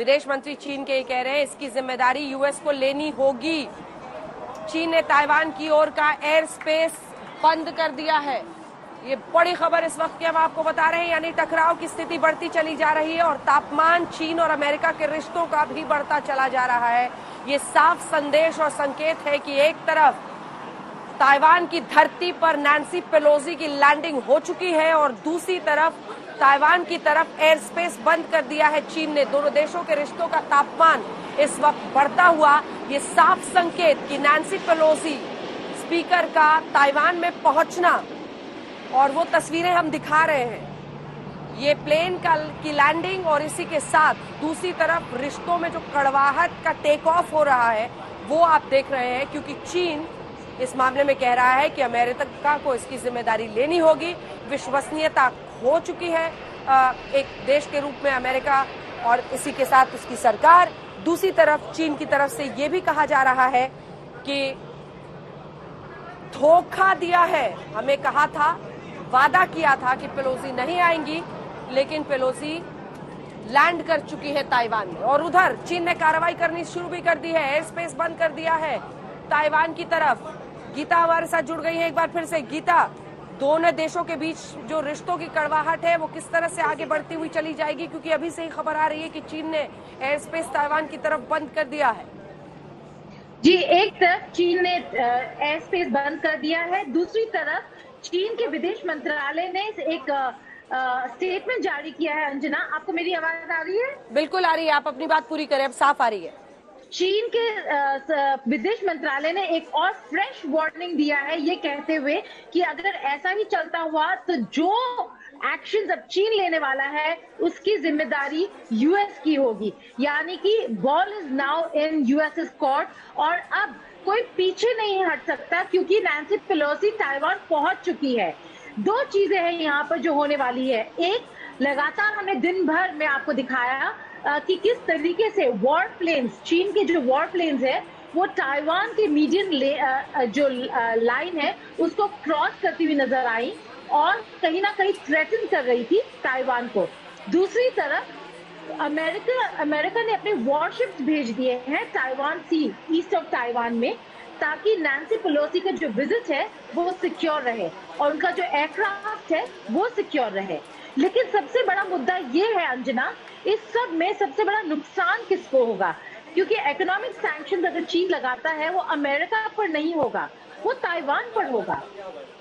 विदेश मंत्री चीन के ये कह रहे हैं इसकी जिम्मेदारी यूएस को लेनी होगी। चीन ने ताइवान की ओर का एयर स्पेस बंद कर दिया है। ये बड़ी खबर इस वक्त की हम आपको बता रहे हैं, यानी टकराव की स्थिति बढ़ती चली जा रही है और तापमान चीन और अमेरिका के रिश्तों का भी बढ़ता चला जा रहा है। ये साफ संदेश और संकेत है कि एक तरफ ताइवान की धरती पर नैन्सी पेलोसी की लैंडिंग हो चुकी है और दूसरी तरफ ताइवान की तरफ एयर स्पेस बंद कर दिया है चीन ने। दोनों देशों के रिश्तों का तापमान इस वक्त बढ़ता हुआ ये साफ संकेत कि नैन्सी पेलोसी स्पीकर का ताइवान में पहुंचना, और वो तस्वीरें हम दिखा रहे हैं, ये प्लेन की लैंडिंग और इसी के साथ दूसरी तरफ रिश्तों में जो कड़वाहट का टेक ऑफ हो रहा है वो आप देख रहे हैं, क्योंकि चीन इस मामले में कह रहा है कि अमेरिका को इसकी जिम्मेदारी लेनी होगी। विश्वसनीयता खो चुकी है एक देश के रूप में अमेरिका और इसी के साथ उसकी सरकार। दूसरी तरफ चीन की तरफ से ये भी कहा जा रहा है कि धोखा दिया है, हमें कहा था, वादा किया था कि पेलोसी नहीं आएंगी, लेकिन पेलोसी लैंड कर चुकी है ताइवान में। और उधर चीन ने कार्रवाई करनी शुरू भी कर दी है, एयर स्पेस बंद कर दिया है ताइवान की तरफ। गीता हमारे साथ जुड़ गई है एक बार फिर से। गीता, दोनों देशों के बीच जो रिश्तों की कड़वाहट है वो किस तरह से आगे बढ़ती हुई चली जाएगी, क्योंकि अभी से ही खबर आ रही है कि चीन ने एयर स्पेस ताइवान की तरफ बंद कर दिया है। जी, एक तरफ चीन ने एयर स्पेस बंद कर दिया है, दूसरी तरफ चीन के विदेश मंत्रालय ने एक स्टेटमेंट जारी किया है। अंजना, आपको मेरी आवाज आ रही है? बिल्कुल आ रही है, आप अपनी बात पूरी करें, अब साफ आ रही है। चीन के विदेश मंत्रालय ने एक और फ्रेश वार्निंग दिया है, ये कहते हुए कि अगर ऐसा ही चलता हुआ तो जो एक्शंस अब चीन लेने वाला है उसकी जिम्मेदारी यूएस की होगी। यानी कि ball is now in US court और अब कोई पीछे नहीं हट सकता, क्योंकि नैन्सी पेलोसी ताइवान पहुंच चुकी है। दो चीजें हैं यहाँ पर जो होने वाली है। एक, लगातार हमने दिन भर में आपको दिखाया कि किस तरीके से वॉर प्लेन्स, चीन के जो वॉर प्लेन्स है वो ताइवान के मीडियम जो लाइन है उसको क्रॉस करती हुई नजर आई और कहीं ना कहीं थ्रेटन कर रही थी ताइवान को। दूसरी तरफ अमेरिका ने अपने वॉरशिप्स भेज दिए हैं Taiwan sea, east of Taiwan में, ताकि नैन्सी पेलोसी का जो विजिट है वो सिक्योर रहे और उनका जो एयरक्राफ्ट है वो सिक्योर रहे। लेकिन सबसे बड़ा मुद्दा ये है अंजना, इस सब में सबसे बड़ा नुकसान किसको होगा? क्योंकि इकोनॉमिक सैंक्शंस अगर चीन लगाता है वो अमेरिका पर नहीं होगा, वो ताइवान पर होगा।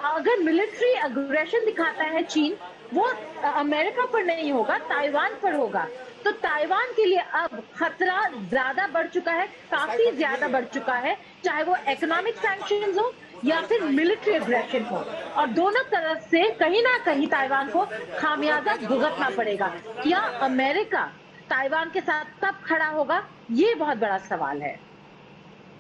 अगर मिलिट्री अग्रेशन दिखाता है चीन, वो अमेरिका पर नहीं होगा, ताइवान पर होगा। तो ताइवान के लिए अब खतरा ज्यादा बढ़ चुका है, काफी ज्यादा बढ़ चुका है, चाहे वो इकोनॉमिक सैंक्शंस हो या फिर मिलिट्री अग्रेशन हो, और दोनों तरफ से कहीं ना कहीं ताइवान को खामियाजा भुगतना पड़ेगा। क्या अमेरिका ताइवान के साथ तब खड़ा होगा? ये बहुत बड़ा सवाल है।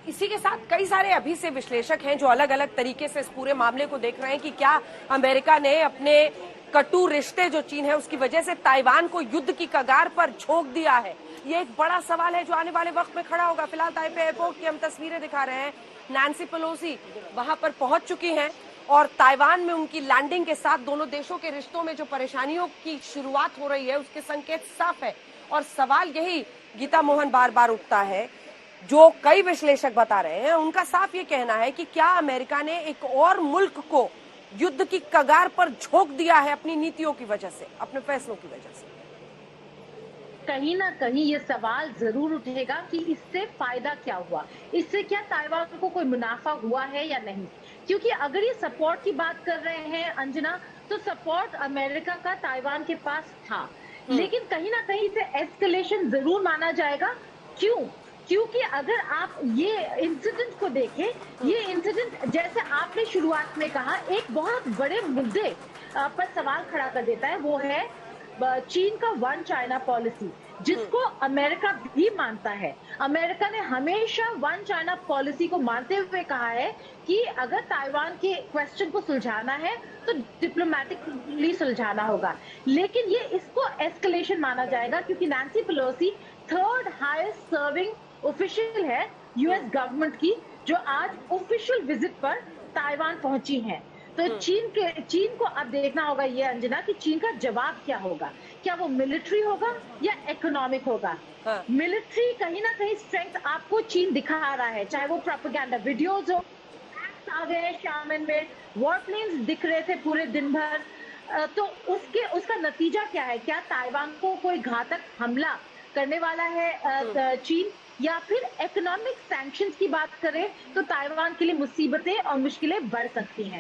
इसी के साथ कई सारे अभी से विश्लेषक हैं जो अलग अलग तरीके से इस पूरे मामले को देख रहे हैं कि क्या अमेरिका ने अपने कटु रिश्ते जो चीन है उसकी वजह से ताइवान को युद्ध की कगार पर झोंक दिया है। ये एक बड़ा सवाल है जो आने वाले वक्त में खड़ा होगा। फिलहाल ताइपे एयरपोर्ट की हम तस्वीरें दिखा रहे हैं, नैन्सी पेलोसी वहां पर पहुंच चुकी हैं और ताइवान में उनकी लैंडिंग के साथ दोनों देशों के रिश्तों में जो परेशानियों की शुरुआत हो रही है उसके संकेत साफ है। और सवाल यही गीता मोहन बार बार उठता है, जो कई विश्लेषक बता रहे हैं, उनका साफ ये कहना है कि क्या अमेरिका ने एक और मुल्क को युद्ध की कगार पर झोंक दिया है अपनी नीतियों की वजह से, अपने फैसलों की वजह से। कहीं ना कहीं ये सवाल जरूर उठेगा कि इससे फायदा क्या हुआ, इससे क्या ताइवान को कोई मुनाफा हुआ है या नहीं। क्योंकि अगर ये सपोर्ट की बात कर रहे हैं अंजना, तो सपोर्ट अमेरिका का ताइवान के पास था, लेकिन कहीं ना कहीं इसे एस्केलेशन जरूर माना जाएगा। क्यों? क्योंकि अगर आप ये इंसिडेंट को देखें, ये इंसिडेंट जैसे आपने शुरुआत में कहा एक बहुत बड़े मुद्दे पर सवाल खड़ा कर देता है, वो है चीन का वन चाइना पॉलिसी, जिसको अमेरिका भी मानता है। अमेरिका ने हमेशा वन चाइना पॉलिसी को मानते हुए कहा है कि अगर ताइवान के क्वेश्चन को सुलझाना है तो डिप्लोमेटिकली सुलझाना होगा। लेकिन ये इसको एस्केलेशन माना जाएगा, क्योंकि Nancy Pelosi third highest serving official है यूएस गवर्नमेंट की, जो आज ऑफिशियल विजिट पर ताइवान पहुंची हैं। तो चीन को अब देखना होगा ये अंजना कि चीन का जवाब क्या होगा। क्या वो मिलिट्री होगा या इकोनॉमिक होगा? हाँ। मिलिट्री कहीं ना कहीं स्ट्रेंथ आपको चीन दिखा रहा है, चाहे वो प्रोपेगेंडा वीडियोज हो, आ गए हैं शामिन में, वॉरप्लेन्स दिख रहे थे पूरे दिन भर। तो उसका नतीजा क्या है? क्या ताइवान को कोई घातक हमला करने वाला है चीन, या फिर इकोनॉमिक सैंक्शंस की बात करें तो ताइवान के लिए मुसीबतें और मुश्किलें बढ़ सकती हैं।